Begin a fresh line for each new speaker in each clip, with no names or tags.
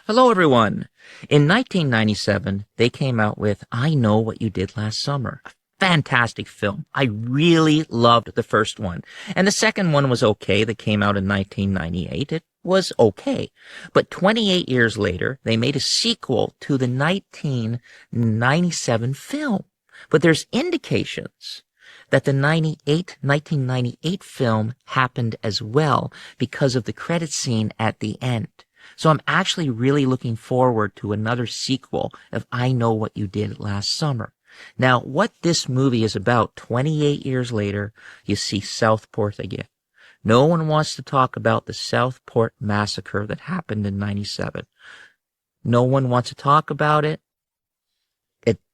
Hello, everyone. In 1997, they came out with I Know What You Did Last Summer. A fantastic film. I really loved the first one. And the second one was okay. That came out in 1998. It was okay. But 28 years later, they made a sequel to the 1997 film. But there's indications that the 1998 film happened as well because of the credit scene at the end. So I'm actually really looking forward to another sequel of I Know What You Did Last Summer. Now, what this movie is about, 28 years later, you see Southport again. No one wants to talk about the Southport massacre that happened in 97. No one wants to talk about it.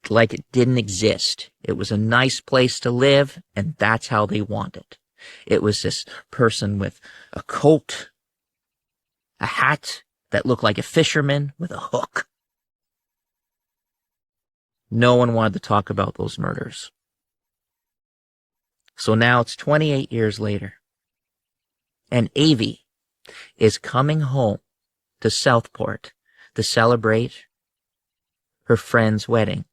Like it didn't exist. It was a nice place to live, and that's how they want it. It was this person with a coat, a hat that looked like a fisherman with a hook. No one wanted to talk about those murders. So now it's 28 years later, and Avi is coming home to Southport to celebrate her friend's wedding.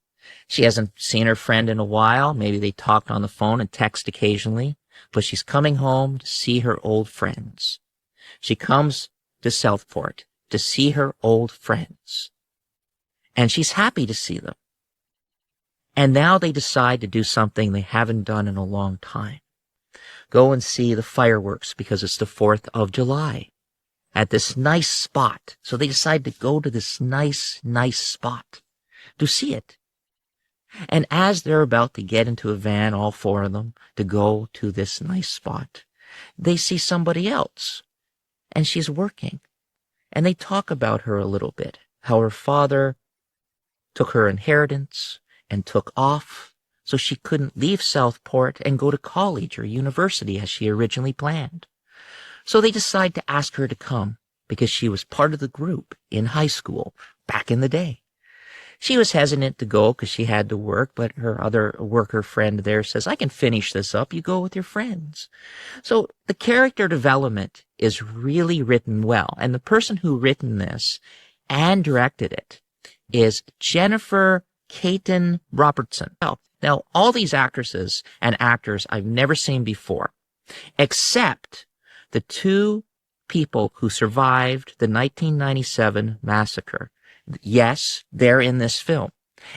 She hasn't seen her friend in a while. Maybe they talked on the phone and text occasionally, but she's coming home to see her old friends. She comes to Southport to see her old friends, and she's happy to see them. And now they decide to do something they haven't done in a long time. Go and see the fireworks because it's the 4th of July at this nice spot. So they decide to go to this nice spot to see it. And as they're about to get into a van, all four of them, to go to this nice spot, they see somebody else, and she's working. And they talk about her a little bit, how her father took her inheritance and took off, so she couldn't leave Southport and go to college or university as she originally planned. So they decide to ask her to come because she was part of the group in high school back in the day. She was hesitant to go because she had to work, but her other worker friend there says, I can finish this up. You go with your friends. So the character development is really written well. And the person who written this and directed it is Jennifer Caton Robertson. Now, all these actresses and actors I've never seen before, except the two people who survived the 1997 massacre. Yes, they're in this film,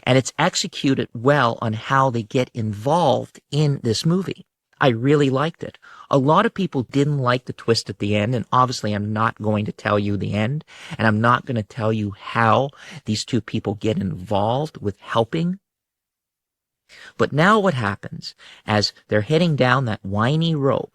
and it's executed well on how they get involved in this movie. I really liked it. A lot of people didn't like the twist at the end, and obviously I'm not going to tell you the end, and I'm not going to tell you how these two people get involved with helping. But now what happens as they're heading down that windy road?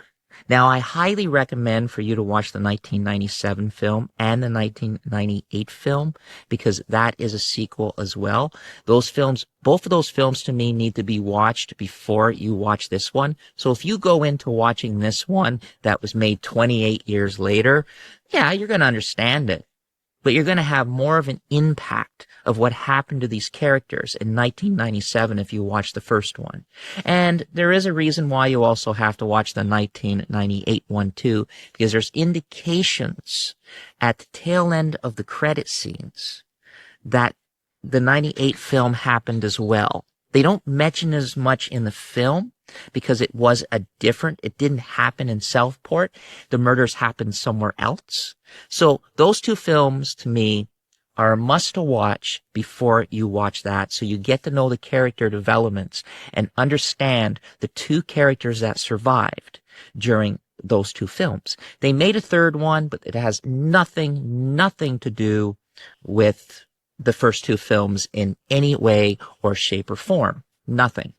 Now, I highly recommend for you to watch the 1997 film and the 1998 film because that is a sequel as well. Those films, both of those films to me need to be watched before you watch this one. So if you go into watching this one that was made 28 years later, yeah, you're going to understand it. But you're going to have more of an impact of what happened to these characters in 1997 if you watch the first one. And there is a reason why you also have to watch the 1998 one too, because there's indications at the tail end of the credit scenes that the 98 film happened as well. They don't mention as much in the film because it didn't happen in Southport. The murders happened somewhere else. So those two films to me are a must to watch before you watch that. So you get to know the character developments and understand the two characters that survived during those two films. They made a third one, but it has nothing to do with the first two films in any way or shape or form. Nothing.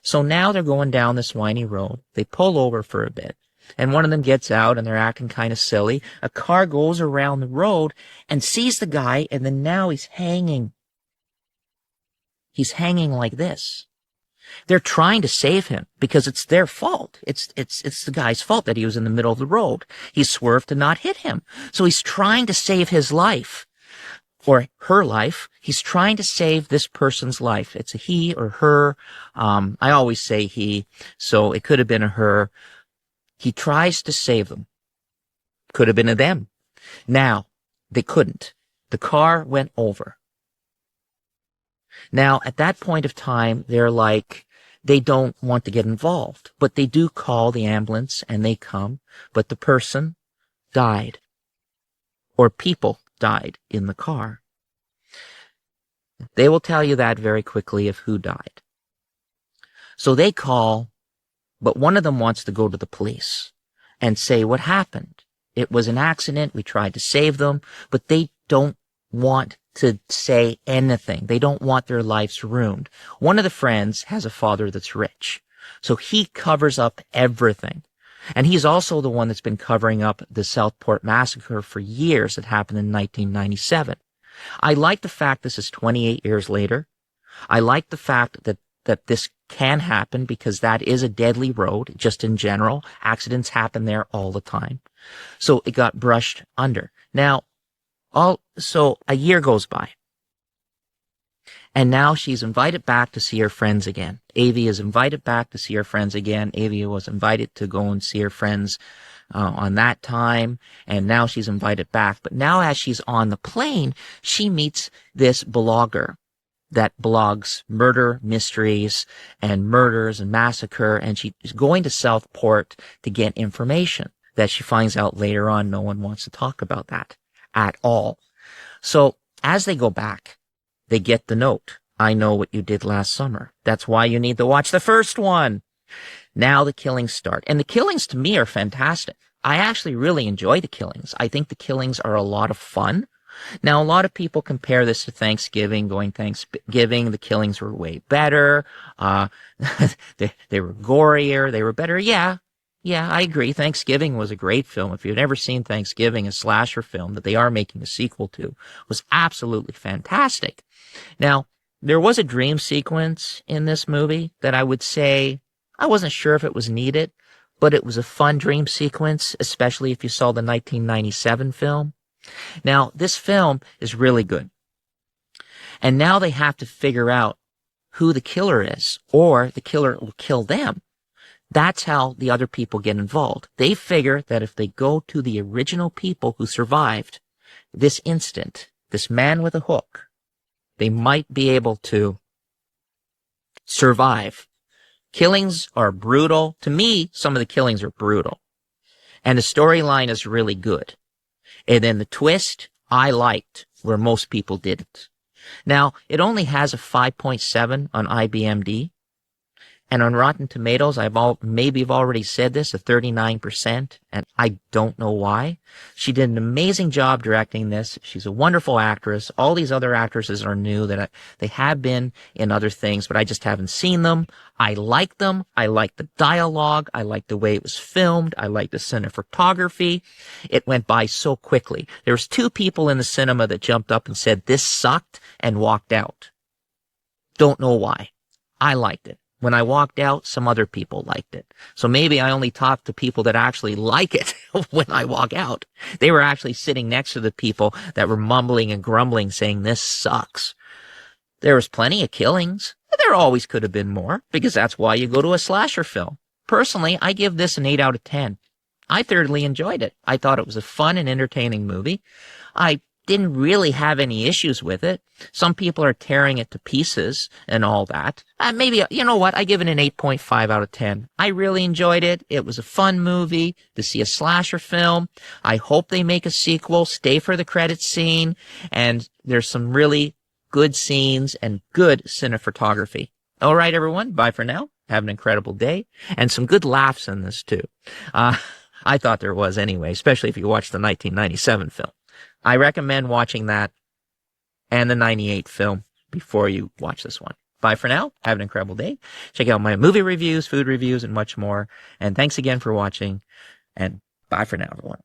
So now they're going down this windy road. They pull over for a bit, and one of them gets out, and they're acting kind of silly. A car goes around the road and sees the guy, and then now he's hanging. He's hanging like this. They're trying to save him because it's their fault. It's the guy's fault that he was in the middle of the road. He swerved to not hit him. So he's trying to save his life. Or her life. He's trying to save this person's life. It's a he or her. I always say he, so it could have been a her. He tries to save them. Could have been a them. Now, they couldn't The car went over. Now, at that point of time, they're like, they don't want to get involved, but they do call the ambulance and they come, but the person died, or people died in the car. They will tell you that very quickly of who died. So they call, but one of them wants to go to the police and say what happened. It was an accident. We tried to save them, but they don't want to say anything. They don't want their lives ruined. One of the friends has a father that's rich, so he covers up everything. And he's also the one that's been covering up the Southport massacre for years that happened in 1997. I like the fact this is 28 years later. I like the fact that this can happen because that is a deadly road, just in general. Accidents happen there all the time. So it got brushed under. Now, so a year goes by. And now she's invited back to see her friends again. Avi is invited back to see her friends again. Avi was invited to go and see her friends on that time, and now she's invited back. But now as she's on the plane, she meets this blogger that blogs murder mysteries and murders and massacre, and she's going to Southport to get information that she finds out later on no one wants to talk about that at all. So as they go back, they get the note. I know what you did last summer. That's why you need to watch the first one. Now the killings start. And the killings to me are fantastic. I actually really enjoy the killings. I think the killings are a lot of fun. Now, a lot of people compare this to Thanksgiving. Going Thanksgiving, the killings were way better. They were gorier. They were better. Yeah, I agree. Thanksgiving was a great film. If you've never seen Thanksgiving, a slasher film that they are making a sequel to, was absolutely fantastic. Now, there was a dream sequence in this movie that I would say I wasn't sure if it was needed, but it was a fun dream sequence, especially if you saw the 1997 film. Now, this film is really good. And now they have to figure out who the killer is, or the killer will kill them. That's how the other people get involved. They figure that if they go to the original people who survived this incident, this man with a hook, they might be able to survive. Killings are brutal. To me, some of the killings are brutal. And the storyline is really good. And then the twist, I liked, where most people didn't. Now, it only has a 5.7 on IMDb. And on Rotten Tomatoes, maybe I've already said this, a 39%, and I don't know why. She did an amazing job directing this. She's a wonderful actress. All these other actresses are new they have been in other things, but I just haven't seen them. I like them. I like the dialogue. I like the way it was filmed. I like the cinematography. It went by so quickly. There was 2 people in the cinema that jumped up and said, "This sucked," and walked out. Don't know why. I liked it. When I walked out, some other people liked it. So maybe I only talk to people that actually like it when I walk out. They were actually sitting next to the people that were mumbling and grumbling, saying, "This sucks." There was plenty of killings. There always could have been more, because that's why you go to a slasher film. Personally, I give this an 8 out of 10. I thoroughly enjoyed it. I thought it was a fun and entertaining movie. I didn't really have any issues with it. Some people are tearing it to pieces and all that. Maybe, you know what? I give it an 8.5 out of 10. I really enjoyed it. It was a fun movie to see a slasher film. I hope they make a sequel. Stay for the credits scene. And there's some really good scenes and good cinematography. All right, everyone. Bye for now. Have an incredible day. And some good laughs in this, too. I thought there was anyway, especially if you watch the 1997 film. I recommend watching that and the 98 film before you watch this one. Bye for now. Have an incredible day. Check out my movie reviews, food reviews, and much more. And thanks again for watching. And bye for now, everyone.